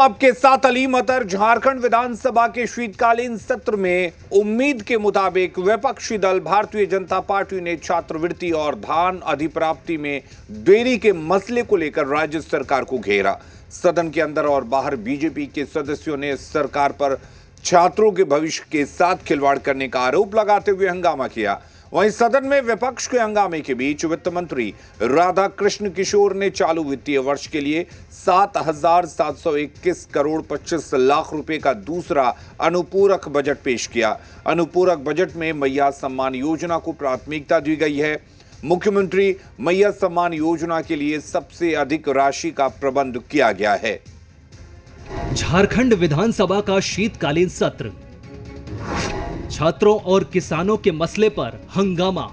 आपके साथ अलीम अतर। झारखंड विधानसभा के शीतकालीन सत्र में उम्मीद के मुताबिक विपक्षी दल भारतीय जनता पार्टी ने छात्रवृत्ति और धान अधिप्राप्ति में देरी के मसले को लेकर राज्य सरकार को घेरा। सदन के अंदर और बाहर बीजेपी के सदस्यों ने सरकार पर छात्रों के भविष्य के साथ खिलवाड़ करने का आरोप लगाते हुए हंगामा किया। वहीं सदन में विपक्ष के हंगामे के बीच वित्त मंत्री राधा कृष्ण किशोर ने चालू वित्तीय वर्ष के लिए 7,721 करोड़ 25 लाख रुपए का दूसरा अनुपूरक बजट पेश किया। अनुपूरक बजट में मैया सम्मान योजना को प्राथमिकता दी गई है। मुख्यमंत्री मैया सम्मान योजना के लिए सबसे अधिक राशि का प्रबंध किया गया है। झारखंड विधानसभा का शीतकालीन सत्र, छात्रों और किसानों के मसले पर हंगामा।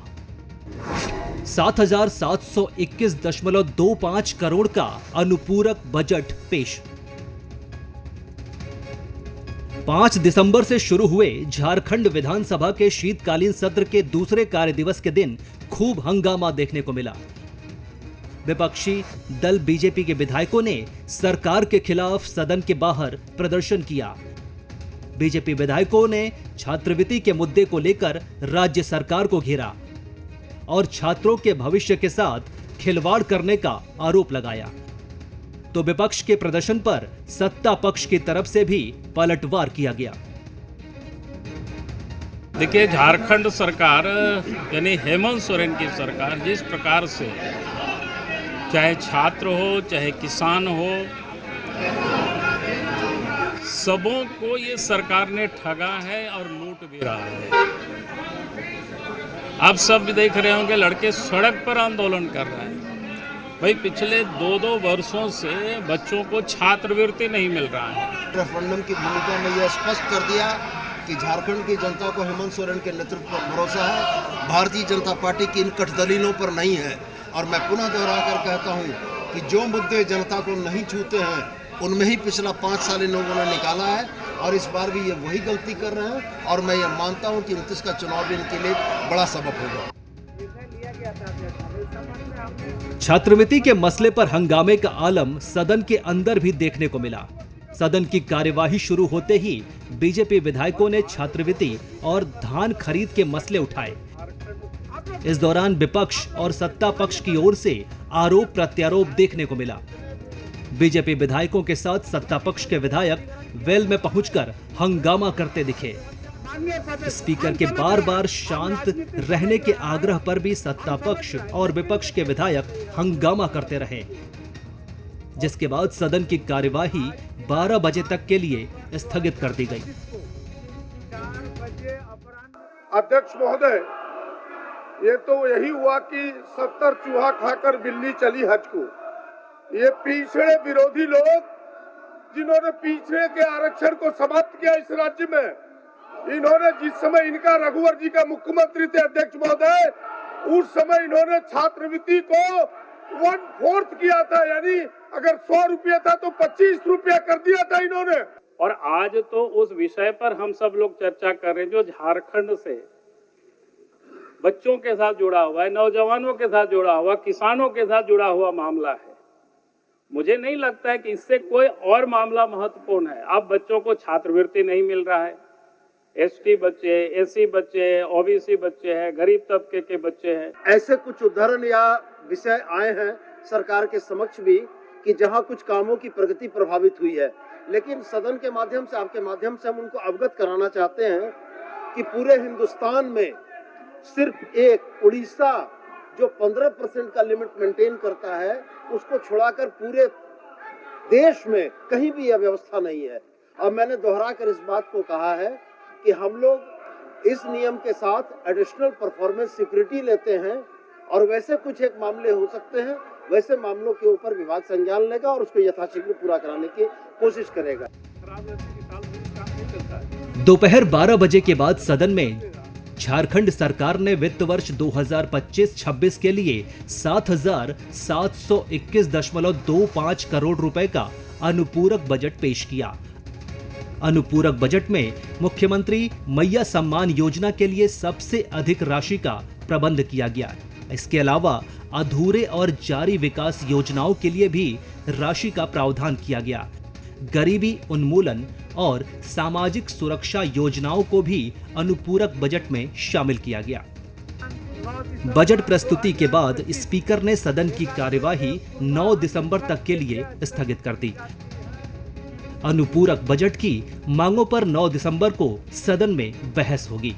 7,721.25 करोड़ का अनुपूरक बजट पेश। 5 दिसंबर से शुरू हुए झारखंड विधानसभा के शीतकालीन सत्र के दूसरे कार्य दिवस के दिन खूब हंगामा देखने को मिला। विपक्षी दल बीजेपी के विधायकों ने सरकार के खिलाफ सदन के बाहर प्रदर्शन किया। बीजेपी विधायकों ने छात्रवृत्ति के मुद्दे को लेकर राज्य सरकार को घेरा और छात्रों के भविष्य के साथ खिलवाड़ करने का आरोप लगाया। तो विपक्ष के प्रदर्शन पर सत्ता पक्ष की तरफ से भी पलटवार किया गया। देखिए, झारखंड सरकार यानी हेमंत सोरेन की सरकार जिस प्रकार से चाहे छात्र हो चाहे किसान हो, सबों को ये सरकार ने ठगा है और लूट भी रहा है। आप सब भी देख रहे होंगे, लड़के सड़क पर आंदोलन कर रहे हैं। भाई, पिछले 2-2 वर्षों से बच्चों को छात्रवृत्ति नहीं मिल रहा है। रेफरेंडम की भूमिका में यह स्पष्ट कर दिया कि झारखंड की जनता को हेमंत सोरेन के नेतृत्व पर भरोसा है, भारतीय जनता पार्टी की इन कट दलीलों पर नहीं है। और मैं पुनः दोहरा कर कहता हूँ कि जो मुद्दे जनता को नहीं छूते हैं उनमें ही पिछला 5 साल इन लोगों ने निकाला है और इस बार भी ये वही गलती कर रहे हैं। और मैं ये मानता हूँ कि 29 का चुनाव भी इनके लिए बड़ा सबक होगा। छात्रवृत्ति के मसले पर हंगामे का आलम सदन के अंदर भी देखने को मिला। सदन की कार्यवाही शुरू होते ही बीजेपी विधायकों ने छात्रवृत्ति और धान खरीद के मसले उठाए। इस दौरान विपक्ष और सत्ता पक्ष की ओर से आरोप प्रत्यारोप देखने को मिला। बीजेपी विधायकों के साथ सत्ता पक्ष के विधायक वेल में पहुंचकर हंगामा करते दिखे। स्पीकर के बार बार शांत रहने के आग्रह पर भी सत्ता पक्ष और विपक्ष के विधायक हंगामा करते रहे, जिसके बाद सदन की कार्यवाही 12 बजे तक के लिए स्थगित कर दी गई। अध्यक्ष महोदय, ये तो यही हुआ कि 70 चूहा खाकर बिल्ली चली हज को। ये पिछड़े विरोधी लोग जिन्होंने पिछड़े के आरक्षण को समाप्त किया इस राज्य में, इन्होंने जिस समय इनका रघुवर जी का मुख्यमंत्री थे अध्यक्ष महोदय, उस समय इन्होंने छात्रवृत्ति को 1/4 किया था। यानी अगर 100 रुपया था तो 25 रुपया कर दिया था इन्होंने। और आज तो उस विषय पर हम सब लोग चर्चा कर रहे हैं जो झारखंड से बच्चों के साथ जुड़ा हुआ है, नौजवानों के साथ जुड़ा हुआ, किसानों के साथ जुड़ा हुआ मामला है। मुझे नहीं लगता है कि इससे कोई और मामला महत्वपूर्ण है। अब बच्चों को छात्रवृत्ति नहीं मिल रहा है, एसटी बच्चे, एससी बच्चे, ओबीसी बच्चे हैं, गरीब तबके के बच्चे हैं। ऐसे कुछ उदाहरण या विषय आए हैं सरकार के समक्ष भी कि जहां कुछ कामों की प्रगति प्रभावित हुई है, लेकिन सदन के माध्यम से, आपके माध्यम से हम उनको अवगत कराना चाहते हैं कि पूरे हिंदुस्तान में सिर्फ एक उड़ीसा जो 15% का लिमिट मेंटेन करता है, उसको छोड़ाकर पूरे देश में कहीं भी यह व्यवस्था नहीं है। और मैंने दोहरा कर इस बात को कहा है कि हम लोग इस नियम के साथ एडिशनल परफॉर्मेंस सिक्योरिटी लेते हैं और वैसे कुछ एक मामले हो सकते हैं, वैसे मामलों के ऊपर विभाग संज्ञान लेगा और उसको यथाशीघ्र पूरा कराने की कोशिश करेगा। दोपहर 12 बजे के बाद सदन में झारखंड सरकार ने वित्त वर्ष 2025-26 के लिए 7,721.25 करोड़ रुपए का अनुपूरक बजट पेश किया। अनुपूरक बजट में मुख्यमंत्री मैया सम्मान योजना के लिए सबसे अधिक राशि का प्रबंध किया गया। इसके अलावा अधूरे और जारी विकास योजनाओं के लिए भी राशि का प्रावधान किया गया। गरीबी उन्मूलन और सामाजिक सुरक्षा योजनाओं को भी अनुपूरक बजट में शामिल किया गया। बजट प्रस्तुति के बाद स्पीकर ने सदन की कार्यवाही 9 दिसंबर तक के लिए स्थगित कर दी। अनुपूरक बजट की मांगों पर 9 दिसंबर को सदन में बहस होगी।